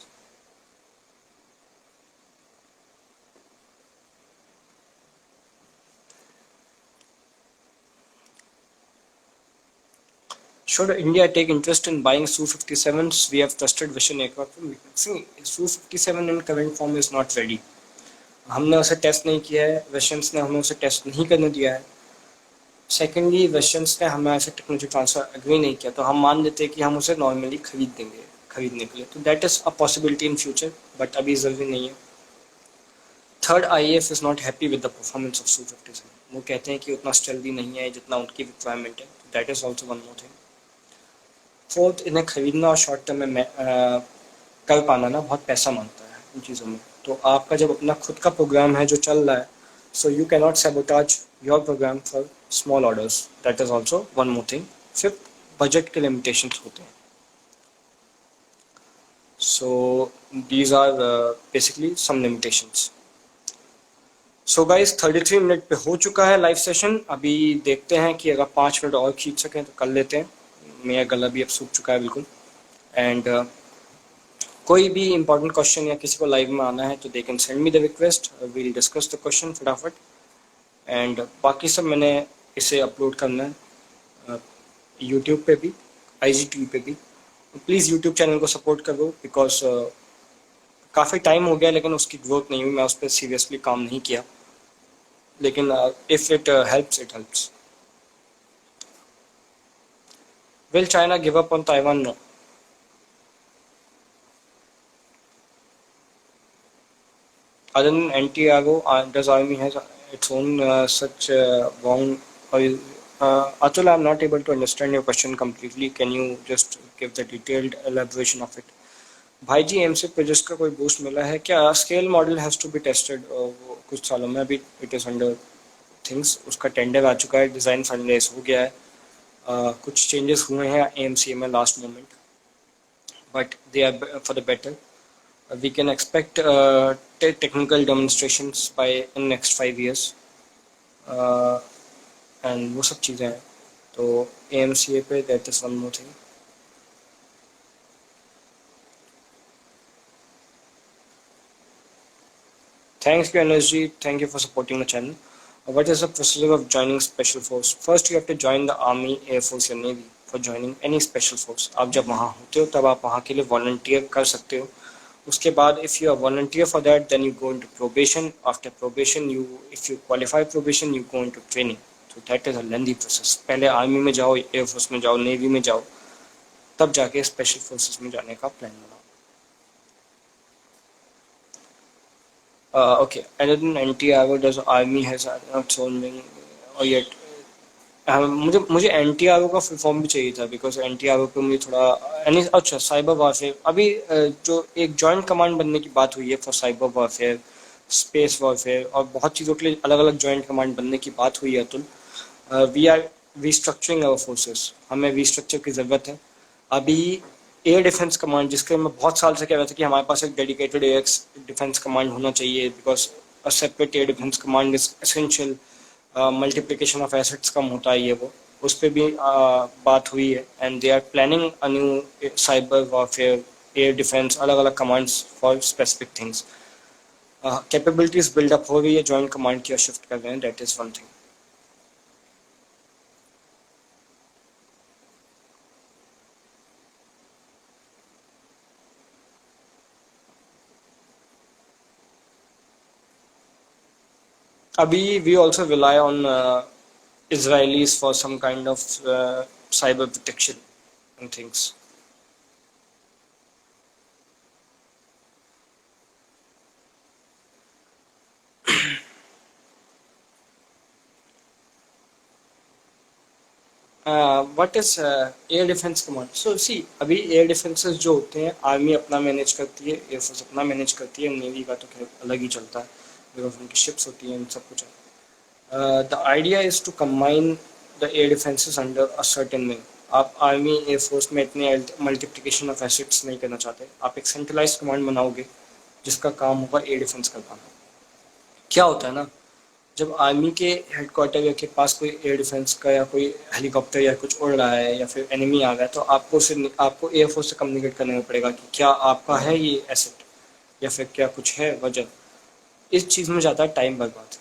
Should India take interest in buying Su-57s? We have trusted Vision aircraft. See, Su-57 in current form is not ready. हमने उसे टेस्ट नहीं किया है, रशियंस ने हमें उसे टेस्ट नहीं करने दिया है। सेकेंडली रशियंस ने हमें ऐसे टेक्नोलॉजी ट्रांसफर एग्री नहीं किया, तो हम मान लेते हैं कि हम उसे नॉर्मली खरीद देंगे खरीदने के लिए। तो that is a possibility in future, but अभी ज़रूरी नहीं है। Third, IAF is not happy with the performance of Su-57। वो कहते हैं कि उतना स्टेल्दी नहीं है जितना उनकी रिक्वायरमेंट है। That is also one more thing. Fourth, इन्हें खरीदना और शॉर्ट टर्म में कर पाना ना बहुत पैसा मांगता है इन चीज़ों में। तो आपका जब अपना खुद का प्रोग्राम है जो चल रहा है, so you can not sabotage your programme for small orders. That is also one more thing. Fifth, budget के लिमिटेशंस होते हैं। So these are basically some limitations. So guys 33 minute पे हो चुका है लाइव सेशन। अभी देखते हैं कि अगर 5 मिनट और खींच सकें तो कर लेते हैं। मेरा गला भी अब सूख चुका है बिल्कुल। एंड कोई भी इंपॉर्टेंट क्वेश्चन या किसी को लाइव में आना है तो they can send me the request, we'll discuss the question फटाफट। एंड बाकी सब मैंने इसे अपलोड करना है यूट्यूब पे भी, IGTV पे भी। प्लीज़ यूट्यूब चैनल को सपोर्ट करो, बिकॉज काफ़ी टाइम हो गया लेकिन उसकी ग्रोथ नहीं हुई, मैं उस पर सीरियसली काम नहीं किया। लेकिन if it helps, it helps. Will China give up on Taiwan? No. Other than anti-aero, does Army has its own such wound? Atul, I'm not able to understand your question completely. Can you just give the detailed elaboration of it? भाई जी, एमसी प्रोजेक्ट का कोई बूस्ट मिला है क्या? Scale model has to be tested कुछ सालों में, अभी इट इज़ अंडर थिंग्स। उसका टेंडर आ चुका है, डिज़ाइन फाइनलाइज हो गया है। कुछ चेंजेस हुए हैं AMCA में last moment, but they are for the better. We can expect technical demonstrations by in next 5 years, and वो सब चीज़ें हैं। तो AMCA पे that is one more thing. Thanks to NSG, thank you for supporting the channel. What is the procedure of joining special force? First you have to join the Army, Air Force या Navy for joining any special force. आप जब वहाँ होते हो तब आप वहाँ के लिए volunteer कर सकते हो। उसके बाद if you are volunteer for that, then you go into probation. After probation, if you qualify probation, you go into training. So that is a lengthy process. पहले आर्मी में जाओ, एयर फोर्स में जाओ, नेवी में जाओ, तब जाके स्पेशल फोर्सेस में जाने का प्लान बना। Okay, other than NTRO, does army has its own wing or yet? मुझे NTRO का फुल फॉर्म भी चाहिए था, बिकॉज NTRO पे मुझे थोड़ा अच्छा साइबर वॉरफेयर अभी जो एक जॉइंट कमांड बनने की बात हुई है for cyber warfare, space warfare और बहुत चीज़ों के लिए अलग अलग जॉइंट कमांड बनने की बात हुई है Atul. We are restructuring our forces, हमें रीस्ट्रक्चर की ज़रूरत है। अभी एयर डिफेंस कमांड, जिसके मैं बहुत साल से कह रहा था कि हमारे पास एक डेडिकेटेड एयर डिफेंस कमांड होना चाहिए, because a separate air defence command is essential. Multiplication of assets कम होता है ये वो, उस पर भी बात हुई है। And they are planning a new cyber warfare, air defence, अलग अलग commands for specific things. Capabilities buildup हो रही है, जॉइंट कमांड की शिफ्ट कर रहे हैं, that is one thing. Abhi, we also rely on Israelis for some kind of cyber protection and things. What is air defense command? So see, अभी air defenses जो होते हैं आर्मी अपना मैनेज करती है, एयरफोर्स अपना मैनेज करती है, नेवी का तो खैर अलग ही चलता है, बिकॉज उनकी शिप्स होती हैं, सब कुछ है। The idea is to combine the air defences under a certain wing. आप आर्मी एयरफोर्स में इतने मल्टीप्लिकेशन ऑफ एसेट्स नहीं करना चाहते, आप एक सेंट्रलाइज कमांड बनाओगे जिसका काम होगा एयर डिफेंस कर पाना। क्या होता है ना, जब आर्मी के हेडक्वार्टर के पास कोई एयर डिफेंस का या कोई हेलीकॉप्टर या कुछ उड़ रहा है या फिर एनिमी आ गया, तो आपको एयरफोर्स से कम्युनिकेट करने में पड़ेगा कि क्या आपका है ये एसेट या फिर क्या कुछ है वजह। इस चीज़ में जाता है टाइम बर्बाद,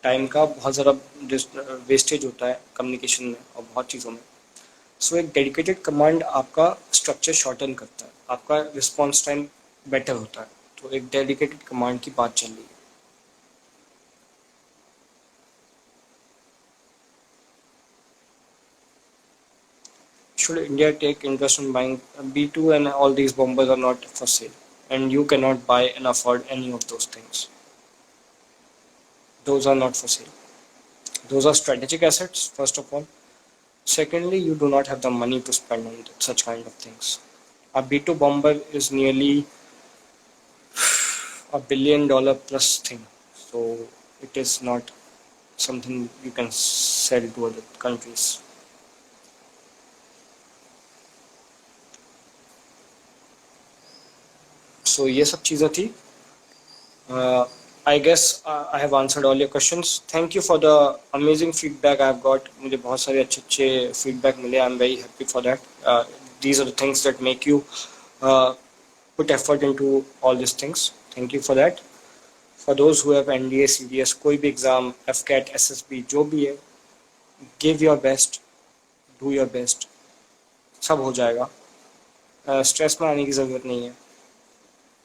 टाइम का बहुत ज़्यादा वेस्टेज होता है कम्युनिकेशन में और बहुत चीज़ों में। सो एक डेडिकेटेड कमांड आपका स्ट्रक्चर शॉर्टन करता है, आपका रिस्पॉन्स टाइम बेटर होता है। तो एक डेडिकेटेड कमांड की बात चल रही है। Should India take interest in buying B2, and all these bombers are not for sale, and you cannot buy and afford any of those things. Those are not for sale. Those are strategic assets, first of all. Secondly, you do not have the money to spend on such kind of things. A B2 bomber is nearly $1 billion plus thing, so it is not something you can sell to other countries. So ये सब चीज़ें थी। I guess I have answered all your questions. Thank you for the amazing feedback I have got. मुझे बहुत सारे अच्छे feedback मिले. I'm very happy for that. These are the things that make you put effort into all these things. Thank you for that. For those who have NDA, CDS, कोई भी exam, FCAT, SSB, जो भी है, give your best, do your best. सब हो जाएगा। स्ट्रेस में आने की ज़रूरत नहीं है।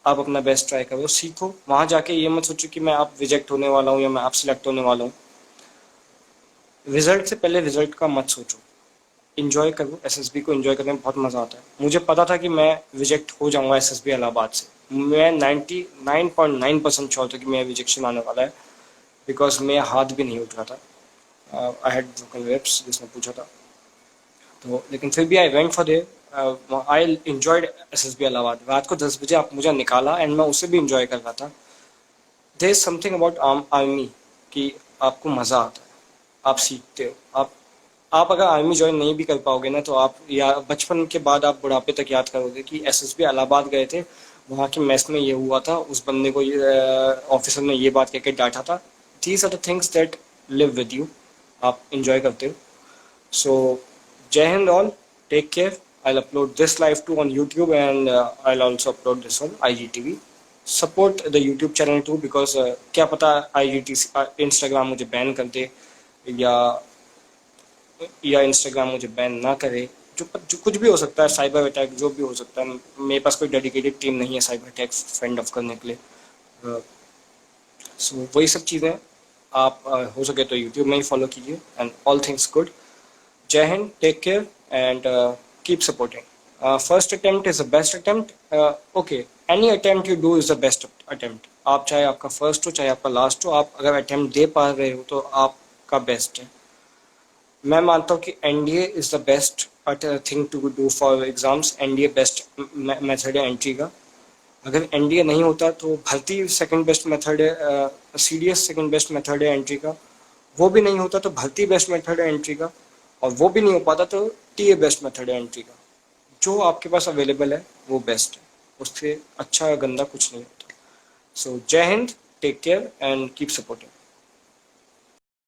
आप अपना बेस्ट ट्राई करो, सीखो। वहाँ जाके ये मत सोचो कि मैं आप रिजेक्ट होने वाला हूँ या मैं आप सिलेक्ट होने वाला हूँ। रिजल्ट से पहले रिजल्ट का मत सोचो, इन्जॉय करो। एसएसबी को इन्जॉय करने में बहुत मज़ा आता है। मुझे पता था कि मैं रिजेक्ट हो जाऊँगा एसएसबी इलाहाबाद से, मैं 99.9% श्योर था कि मेरा रिजेक्शन आने वाला है, बिकॉज मेरा हाथ भी नहीं उठ रहा था। आई हैड ब्रोकन रिब्स, जिसने पूछा था। तो लेकिन फिर भी I went for their. I enjoyed SSB Allahabad. रात को 10 बजे आप मुझे निकाला एंड मैं उसे भी इन्जॉय कर रहा था। There is something about army कि आपको मज़ा आता है, आप सीखते हो। आप अगर आर्मी ज्वाइन नहीं भी कर पाओगे ना, तो आप या बचपन के बाद आप बुढ़ापे तक याद करोगे कि एसएसबी इलाहाबाद गए थे, वहाँ के मैस में ये हुआ था, उस बंदे को ऑफिसर ने ये बात कह के डांटा था। These are the things that live with you, आप इंजॉय करते हो। So Jai Hind all, take care. I'll upload this live too on YouTube, and I'll also upload this on IGTV. Support the YouTube channel too, because क्या पता IGTV Instagram मुझे बैन कर दे या Instagram मुझे बैन ना करे। जो कुछ भी हो सकता है, साइबर अटैक जो भी हो सकता है। मेरे पास कोई डेडिकेटेड टीम नहीं है साइबर अटैक फेंड ऑफ करने के लिए। सो वही सब चीज़ें आप हो सके तो YouTube में ही फॉलो कीजिए। And all things good. जय Hind, take care, and keep supporting first attempt is the best attempt. Okay, any attempt you do is the best attempt. आप चाहे आपका फर्स्ट हो चाहे आपका लास्ट हो, आप अगर अटेम्प्ट दे पा रहे हो तो आपका बेस्ट है. मैं मानता हूँ कि NDA is the best thing to do for exams. NDA best method है एंट्री का. अगर एनडीए नहीं होता तो भर्ती सेकंड बेस्ट मेथड है, सीडीएस सेकंड बेस्ट मेथड है एंट्री का. वो भी नहीं होता तो भर्ती बेस्ट मेथड है एंट्री का. और वो भी नहीं हो पाता तो टीए बेस्ट मेथड है एंट्री का. जो आपके पास अवेलेबल है वो बेस्ट है, उससे अच्छा गंदा कुछ नहीं होता. So Jai Hind, take care and keep supporting.